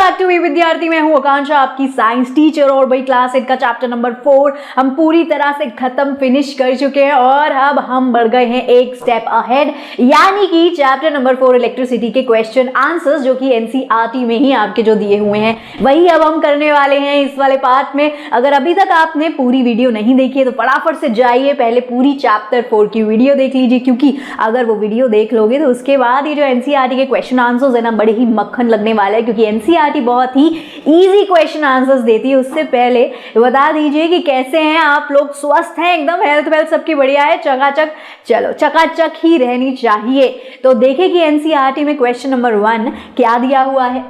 Back to विद्यार्थी। मैं हूं आकांक्षा, आपकी साइंस टीचर। और भाई क्लास 8 का चैप्टर नंबर 4 हम पूरी तरह से खत्म फिनिश कर चुके हैं और अब हम बढ़ गए हैं एक स्टेप अहेड, यानी कि चैप्टर नंबर 4 इलेक्ट्रिसिटी के क्वेश्चन आंसर्स जो कि एनसीईआरटी में ही आपके जो दिए हुए हैं वही अब हम करने वाले हैं इस वाले पार्ट में। अगर अभी तक आपने पूरी वीडियो नहीं देखी है तो फटाफट से जाइए, पहले पूरी चैप्टर 4 की वीडियो देख लीजिए, क्योंकि अगर वो वीडियो देख लोगे तो उसके बाद ये जो एनसीईआरटी के क्वेश्चन आंसर्स है ना, बड़े ही मक्खन लगने वाला है, क्योंकि एनसीईआरटी बहुत ही इजी क्वेश्चन आंसर्स देती है। उससे पहले बता दीजिए कि कैसे हैं आप लोग, स्वस्थ हैं एकदम, हेल्थ वेल्थ सबकी बढ़िया है, चकाचक, चलो चकाचक ही रहनी चाहिए। तो देखें कि एनसीईआरटी में क्वेश्चन नंबर 1 क्या दिया हुआ है।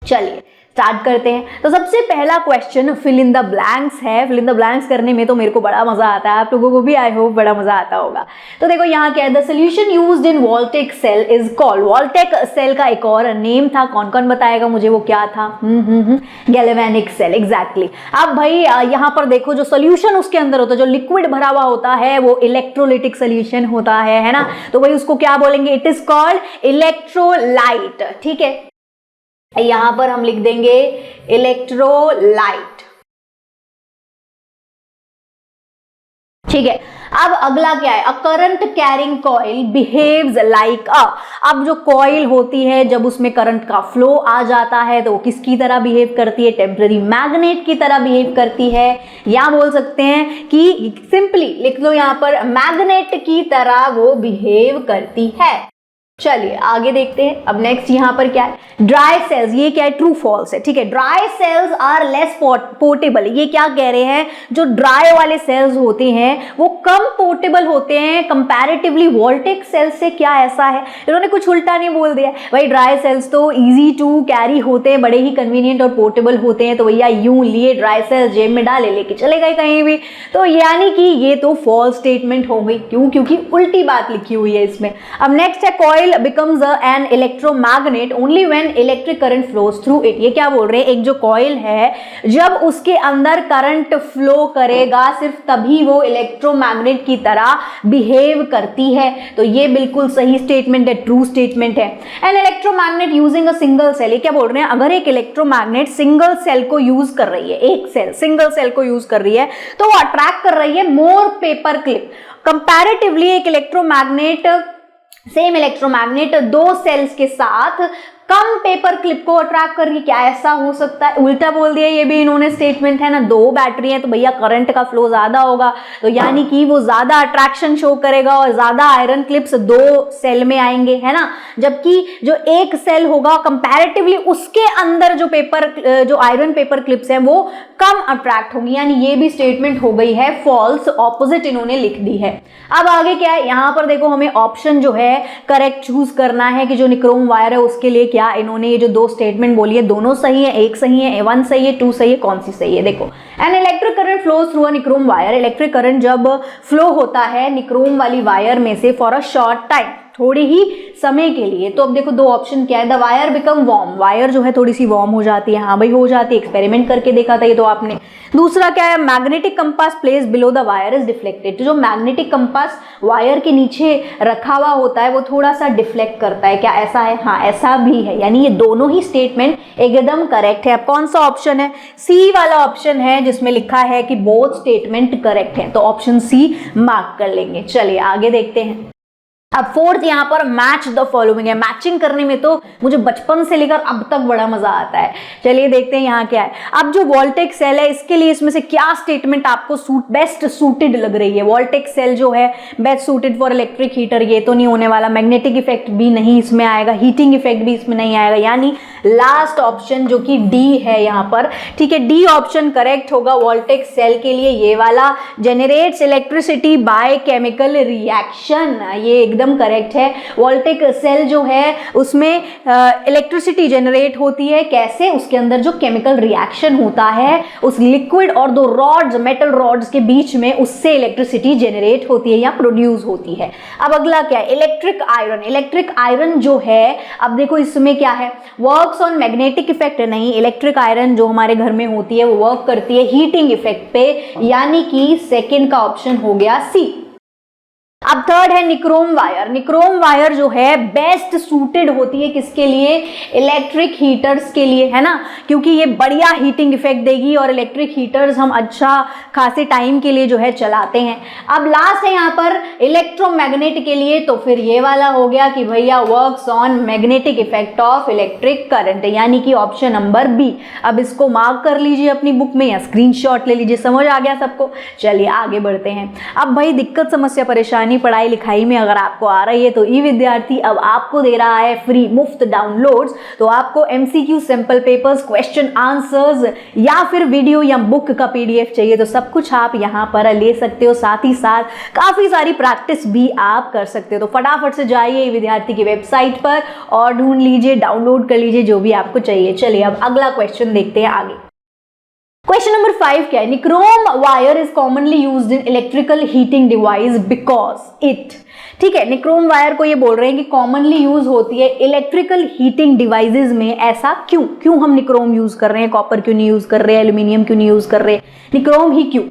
चलिए स्टार्ट करते हैं। तो सबसे पहला question fill in the blanks है। फिल इन द ब्लैंक्स करने में तो मेरे को बड़ा मजा आता है, आप लोगों को भी आई होप बड़ा मजा आता होगा। तो देखो यहाँ क्या है, the solution used in voltaic cell is called. Voltaic cell का एक और नेम था, कौन कौन बताएगा मुझे वो क्या था? Galvanic cell, exactly. अब भाई यहाँ पर देखो, जो सोल्यूशन उसके अंदर होता है, जो लिक्विड भरा हुआ होता है, वो इलेक्ट्रोलिटिक सोल्यूशन होता है ना। तो भाई उसको क्या बोलेंगे? It is called electrolyte. ठीक है, यहां पर हम लिख देंगे इलेक्ट्रोलाइट। ठीक है, अब अगला क्या है? A current carrying coil behaves like अ। अब जो कॉइल होती है, जब उसमें करंट का फ्लो आ जाता है तो वो किसकी तरह बिहेव करती है? टेम्पररी मैग्नेट की तरह बिहेव करती है, या बोल सकते हैं कि सिंपली लिख लो यहां पर मैग्नेट की तरह वो बिहेव करती है। चलिए आगे देखते हैं। अब नेक्स्ट यहां पर क्या है? ड्राई सेल्स, ये क्या है? ट्रू फॉल्स है। ठीक है, dry cells are less portable. ये क्या कह रहे हैं? जो ड्राई वाले सेल्स होते हैं वो कम पोर्टेबल होते हैं कंपैरेटिवली वोल्टेक सेल्स से। क्या ऐसा है? इन्होंने कुछ उल्टा नहीं बोल दिया भाई, ड्राई सेल्स तो इजी टू कैरी होते हैं, बड़े ही कन्वीनियंट और पोर्टेबल होते हैं, तो भैया यूं लिए ड्राई सेल्स जेब में डाले, लेके चले गए कहीं भी। तो यानी कि ये तो फॉल्स स्टेटमेंट हो गई। क्यों? क्योंकि उल्टी बात लिखी हुई है इसमें। अब नेक्स्ट है, coil becomes an electromagnet only when electric current flows through it। ये क्या बोल रहे हैं? एक जो कॉइल है, जब उसके अंदर करंट फ्लो करेगा सिर्फ तभी वो इलेक्ट्रोमैग्नेट की तरह बिहेव करती है। तो ये बिल्कुल सही स्टेटमेंट है, ट्रू स्टेटमेंट है। An electromagnet using a single cell, ये क्या बोल रहे हैं? अगर एक इलेक्ट्रोमैग्नेट सिंगल सेल को यूज कर रही है, एक सेल सिंगल सेल को यूज कर रही है, तो वो अट्रैक्ट कर रही है मोर पेपर क्लिप। कंपैरेटिवली एक इलेक्ट्रोमैग्नेट, सेम इलेक्ट्रोमैग्नेट दो सेल्स के साथ कम पेपर क्लिप को अट्रैक्ट कर रही है। क्या ऐसा हो सकता है? उल्टा बोल दिया ये भी इन्होंने स्टेटमेंट है ना। दो बैटरी है तो भैया करंट का फ्लो ज्यादा होगा, तो यानी कि वो ज्यादा अट्रैक्शन शो करेगा और ज्यादा आयरन क्लिप्स दो सेल में आएंगे, है ना। जबकि जो एक सेल होगा कंपैरेटिवली उसके अंदर जो आयरन पेपर क्लिप्स है वो कम अट्रैक्ट होंगी, यानी ये भी स्टेटमेंट हो गई है फॉल्स, ऑपोजिट इन्होंने लिख दी है। अब आगे क्या है? यहां पर देखो, हमें ऑप्शन जो है करेक्ट चूज करना है कि जो निक्रोम वायर है उसके लिए क्या इन्होंने ये जो दो स्टेटमेंट बोली है दोनों सही है, एक सही है, 1 सही है, 2 सही है, कौन सी सही है? देखो, an electric current flows through a nichrome wire. Electric current जब फ्लो होता है निक्रोम वाली वायर में से फॉर अ शॉर्ट टाइम, थोड़ी ही समय के लिए, तो अब देखो दो ऑप्शन क्या है? The wire become warm, wire जो है थोड़ी सी वार्म हो जाती है। हाँ भाई हो जाती है, एक्सपेरिमेंट करके देखा था ये तो आपने। दूसरा क्या है? Magnetic compass place below the wire is deflected. जो मैग्नेटिक कंपास वायर के नीचे रखा हुआ होता है वो थोड़ा सा डिफ्लेक्ट करता है। क्या ऐसा है? हाँ ऐसा भी है, यानी ये दोनों ही स्टेटमेंट एकदम करेक्ट है। अब कौन सा ऑप्शन है? सी वाला ऑप्शन है जिसमें लिखा है कि बोथ स्टेटमेंट करेक्ट है, तो ऑप्शन सी मार्क कर लेंगे। चलिए आगे देखते हैं। अब फोर्थ यहां पर मैच द फॉलोइंग है। मैचिंग करने में तो मुझे बचपन से लेकर अब तक बड़ा मजा आता है। चलिए देखते हैं यहां क्या है। अब जो वोल्टेक सेल है इसके लिए इसमें से क्या स्टेटमेंट आपको बेस्ट सूटेड लग रही है? वोल्टेक सेल जो है best suited for electric heater, ये तो नहीं होने वाला। मैग्नेटिक इफेक्ट भी नहीं इसमें आएगा, हीटिंग इफेक्ट भी इसमें नहीं आएगा, यानी लास्ट ऑप्शन जो कि डी है यहां पर। ठीक है, डी ऑप्शन करेक्ट होगा वोल्टेक सेल के लिए, ये वाला। Generates electricity by chemical reaction, ये एकदम करेक्ट है। वोल्टेक सेल जो है उसमें इलेक्ट्रिसिटी जनरेट होती है। कैसे? उसके अंदर जो केमिकल रिएक्शन होता है उस लिक्विड और दो रॉड्स, मेटल रॉड्स के बीच में, उससे इलेक्ट्रिसिटी जनरेट होती है या प्रोड्यूस होती है। अब अगला क्या है? Electric iron. इलेक्ट्रिक आयरन जो है, अब देखो इसमें क्या है? वर्क्स ऑन मैग्नेटिक इफेक्ट नहीं, इलेक्ट्रिक आयरन जो हमारे घर में होती है वो वर्क करती है हीटिंग इफेक्ट पे, यानी कि सेकेंड का ऑप्शन हो गया सी। अब थर्ड है निक्रोम वायर। निक्रोम वायर जो है बेस्ट सूटेड होती है किसके लिए, इलेक्ट्रिक हीटर्स के लिए, है ना, क्योंकि ये बढ़िया हीटिंग इफेक्ट देगी और इलेक्ट्रिक हीटर्स हम अच्छा खासे टाइम के लिए जो है चलाते हैं। अब लास्ट है यहाँ पर इलेक्ट्रोमैग्नेट के लिए, तो फिर ये वाला हो गया कि भैया works on magnetic effect of electric current, यानी कि ऑप्शन नंबर बी। अब इसको मार्क कर लीजिए अपनी बुक में या स्क्रीनशॉट ले लीजिए, समझ आ गया सबको। चलिए आगे बढ़ते हैं। अब भाई दिक्कत समस्या परेशानी पढ़ाई लिखाई में अगर आपको आ रही है तो ई विद्यार्थी अब आपको दे रहा है फ्री मुफ्त डाउनलोड्स। तो आपको MCQ sample papers, question answers या फिर वीडियो या बुक का पीडीएफ चाहिए तो सब कुछ आप यहाँ पर ले सकते हो। साथ ही साथ काफी सारी प्रैक्टिस भी आप कर सकते हो। तो फटाफट से जाइए ई विद्यार्थी की वेबसाइट पर और ढूंढ लीजिए, डाउनलोड कर लीजिए जो भी आपको चाहिए। चलिए अब अगला क्वेश्चन देखते हैं आगे। क्वेश्चन नंबर 5 क्या है, nichrome wire is commonly used in electrical heating device because it. ठीक है, निक्रोम वायर को ये बोल रहे हैं कि कॉमनली यूज होती है इलेक्ट्रिकल हीटिंग डिवाइसेस में। ऐसा क्यों हम निक्रोम यूज कर रहे हैं, कॉपर क्यों नहीं यूज कर रहे हैं, एल्यूमिनियम क्यों नहीं यूज कर रहे हैं, निक्रोम ही क्यों?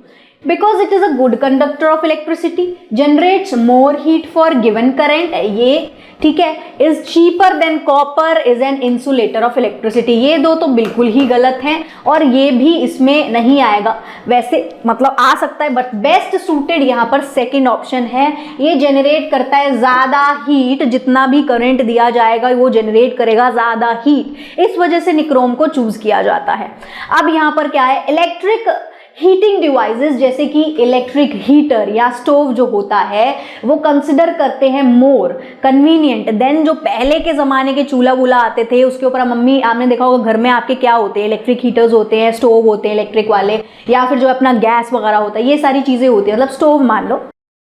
Because it is a good conductor of electricity, generates more heat for given current, ये ठीक है, is cheaper than copper, is an insulator of electricity। ये दो तो बिल्कुल ही गलत हैं और ये भी इसमें नहीं आएगा। वैसे मतलब आ सकता है बट बेस्ट सूटेड यहाँ पर सेकंड ऑप्शन है। ये जनरेट करता है ज़्यादा हीट, जितना भी करंट दिया जाएगा वो जनरेट करेगा ज़्यादा हीट, इस वजह से निक्रोम को चूज किया जाता है। अब यहाँ पर क्या है, इलेक्ट्रिक हीटिंग डिवाइसेस जैसे कि इलेक्ट्रिक हीटर या स्टोव जो होता है वो कंसिडर करते हैं मोर कन्वीनियंट देन जो पहले के ज़माने के चूल्हा वूल्हा आते थे। उसके ऊपर मम्मी आपने देखा होगा घर में आपके क्या होते हैं, इलेक्ट्रिक हीटर्स होते हैं, स्टोव होते हैं इलेक्ट्रिक वाले, या फिर जो अपना गैस वगैरह होता है, ये सारी चीज़ें होती है। मतलब स्टोव मान लो,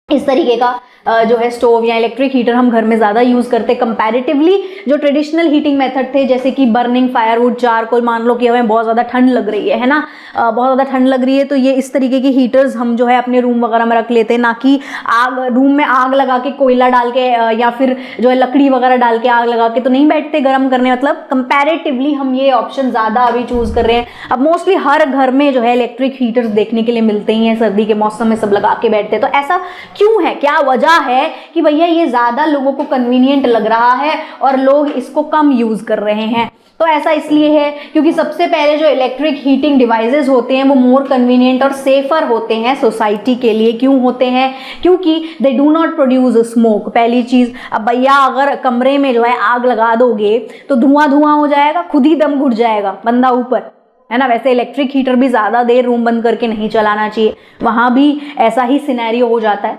इस तरीके का जो है स्टोव या इलेक्ट्रिक हीटर हम घर में ज़्यादा यूज़ करते हैं कंपैरेटिवली जो ट्रेडिशनल हीटिंग मेथड थे, जैसे कि बर्निंग फायरवुड, चारकोल। मान लो कि हमें बहुत ज़्यादा ठंड लग रही है ना, बहुत ज़्यादा ठंड लग रही है तो ये इस तरीके की हीटर्स हम जो है अपने रूम वगैरह में रख लेते हैं, ना कि रूम में आग लगा के कोयला डाल के या फिर जो है लकड़ी वगैरह डाल के आग लगा के तो नहीं बैठते गर्म करने। मतलब कंपैरेटिवली हम ये ऑप्शन ज़्यादा अभी चूज़ कर रहे हैं। अब मोस्टली हर घर में जो है इलेक्ट्रिक हीटर्स देखने के लिए मिलते ही हैं, सर्दी के मौसम में सब लगा के बैठते हैं। तो ऐसा क्यों है, क्या वजह है कि भैया ये ज्यादा लोगों को कन्वीनियंट लग रहा है और लोग इसको कम यूज कर रहे हैं? तो ऐसा इसलिए है क्योंकि सबसे पहले जो इलेक्ट्रिक हीटिंग डिवाइसेस होते हैं वो मोर कन्वीनियंट और सेफर होते हैं सोसाइटी के लिए। क्यों होते हैं? क्योंकि they do not produce smoke, पहली चीज। अब भैया अगर कमरे में जो है आग लगा दोगे तो धुआं हो जाएगा, खुद ही दम घुट जाएगा बंदा ऊपर, है ना। वैसे इलेक्ट्रिक हीटर भी ज़्यादा देर रूम बंद करके नहीं चलाना चाहिए, वहाँ भी ऐसा ही सिनेरियो हो जाता है।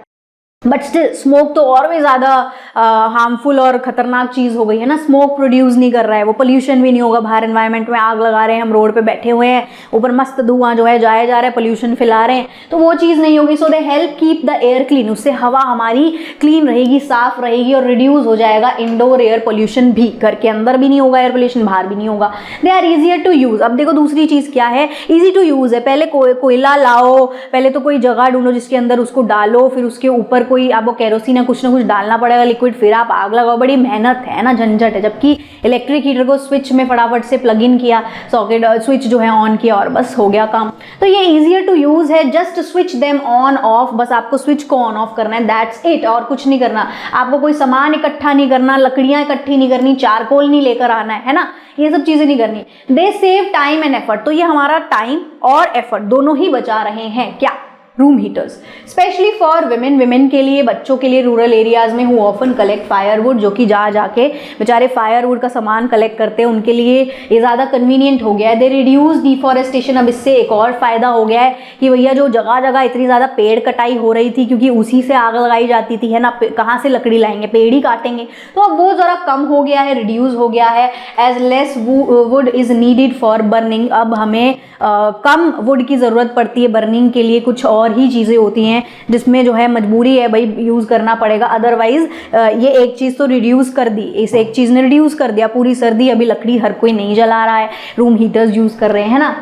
बट स्टिल स्मोक तो और भी ज़्यादा हार्मफुल और ख़तरनाक चीज़ हो गई है ना। स्मोक प्रोड्यूस नहीं कर रहा है वो, पोल्यूशन भी नहीं होगा। बाहर एनवायरनमेंट में आग लगा रहे हैं, हम रोड पे बैठे हुए हैं, ऊपर मस्त धुआं जो है जाया जा रहा है, पोल्यूशन फैला रहे हैं, तो वो चीज़ नहीं होगी। So they help keep the air clean, उससे हवा हमारी क्लीन रहेगी, साफ रहेगी और रिड्यूस हो जाएगा इंडोर एयर पोल्यूशन भी। घर के अंदर भी नहीं होगा एयर पोल्यूशन, बाहर भी नहीं होगा। They are easier to use. अब देखो दूसरी चीज़ क्या है, ईजी टू यूज़ है। पहले कोयला लाओ, पहले तो कोई जगह ढूंढो जिसके अंदर उसको डालो, फिर उसके ऊपर कोई आपको केरोसिन या कुछ ना कुछ डालना पड़ेगा लिक्विड, फिर आप आग लगाओ, बड़ी मेहनत है ना, झंझट है। जबकि इलेक्ट्रिक हीटर को स्विच में फटाफट से प्लग इन किया, सॉकेट स्विच जो है ऑन किया और बस हो गया काम। तो ये इजियर टू यूज है, just switch them on off, बस आपको स्विच को ऑन ऑफ करना है, दैट्स इट। और कुछ नहीं करना, आपको कोई सामान इकट्ठा नहीं करना, लकड़ियां इकट्ठी नहीं करनी, चारकोल नहीं लेकर आना है ना, ये सब चीजें नहीं करनी। दे सेव टाइम एंड एफर्ट, तो ये हमारा टाइम और एफर्ट दोनों ही बचा रहे हैं। क्या? Room heaters, specially for women के लिए, बच्चों के लिए, रूरल एरियाज में हु ऑफन कलेक्ट फायरवुड, जो कि जा जाके बेचारे फायरवुड का सामान कलेक्ट करते हैं, उनके लिए ये ज़्यादा कन्वीनियंट हो गया है। They reduce deforestation. अब इससे एक और फायदा हो गया है कि भैया जो जगह जगह इतनी ज़्यादा पेड़ कटाई हो रही थी, क्योंकि उसी से आग लगाई जाती थी, है ना, कहाँ से लकड़ी लाएंगे, पेड़ ही काटेंगे, तो अब वो ज़रा कम हो गया है, रिड्यूस हो गया है। As less wood is needed for burning, अब हमें कम वुड की ज़रूरत पड़ती है बर्निंग के लिए, कुछ और ही चीज़ें होती हैं जिसमें जो है मजबूरी है भाई यूज़ करना पड़ेगा। अदरवाइज ये एक चीज़ तो रिड्यूस कर दी, इस एक चीज़ ने रिड्यूस कर दिया। पूरी सर्दी अभी लकड़ी हर कोई नहीं जला रहा है, रूम हीटर्स यूज़ कर रहे हैं ना।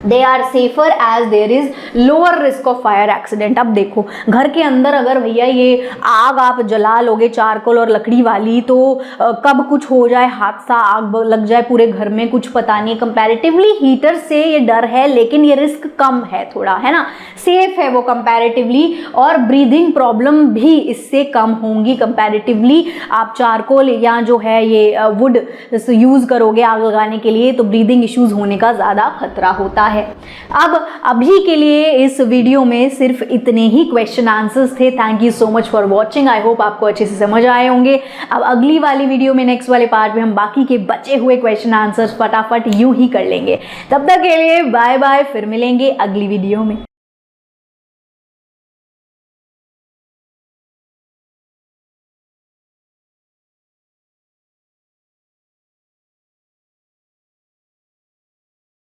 They are safer as there is lower risk of fire accident. अब देखो घर के अंदर अगर भैया ये आग आप जला लोगे चारकोल और लकड़ी वाली तो कब कुछ हो जाए, हादसा, आग लग जाए पूरे घर में, कुछ पता नहीं। कंपैरेटिवली हीटर से ये डर है लेकिन ये रिस्क कम है थोड़ा, है ना, सेफ है वो कंपैरेटिवली, और ब्रीदिंग प्रॉब्लम भी इससे कम होंगी कंपैरेटिवली। आप चारकोल या जो है ये वुड यूज करोगे आग लगाने के लिए तो ब्रीदिंग इश्यूज होने का ज़्यादा खतरा होता है। अब अभी के लिए इस वीडियो में सिर्फ इतने ही क्वेश्चन आंसर्स थे। Thank you so much for watching. I hope आपको अच्छे से समझ आए होंगे। अब अगली वाली वीडियो में, नेक्स्ट वाले पार्ट में हम बाकी के बचे हुए क्वेश्चन आंसर्स फटाफट यूं ही कर लेंगे। तब तक के लिए बाय बाय, फिर मिलेंगे अगली वीडियो में।